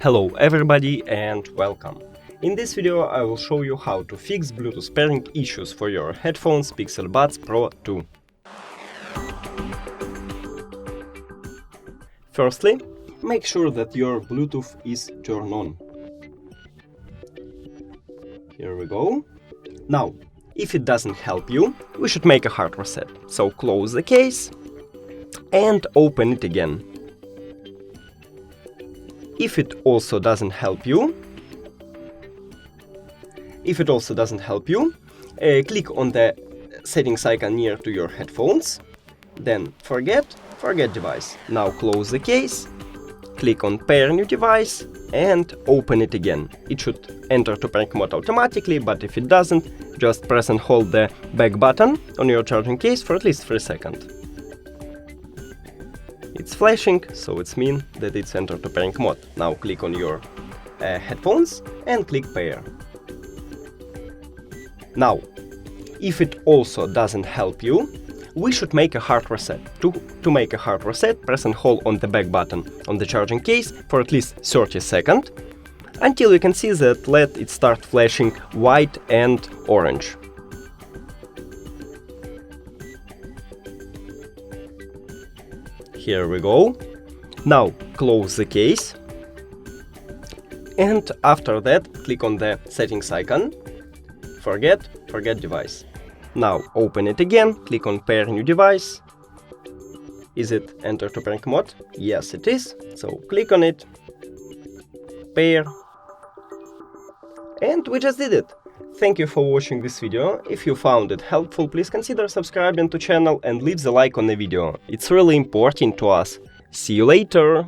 Hello everybody and welcome. In this video I will show you how to fix Bluetooth pairing issues for your headphones Pixel Buds Pro 2. Firstly, make sure that your Bluetooth is turned on. Here we go. Now, if it doesn't help you, we should make a hard reset. So close the case and open it again. If it also doesn't help you, click on the settings icon near to your headphones, then forget device. Now close the case, click on pair new device and open it again. It should enter to pairing mode automatically, but if it doesn't, just press and hold the back button on your charging case for at least 3 seconds. It's flashing, so it's mean that it's entered to pairing mode. Now click on your headphones and click pair. Now, if it also doesn't help you, we should make a hard reset. To make a hard reset, press and hold on the back button on the charging case for at least 30 seconds, until you can see that LED it start flashing white and orange. Here we go. Now close the case, and after that click on the settings icon. Forget device. Now open it again, click on pair new device. Is it entered to pairing mode? Yes, it is. So click on it, pair, and we just did it. Thank you for watching this video. If you found it helpful, please consider subscribing to channel and leave the like on the video. It's really important to us. See you later!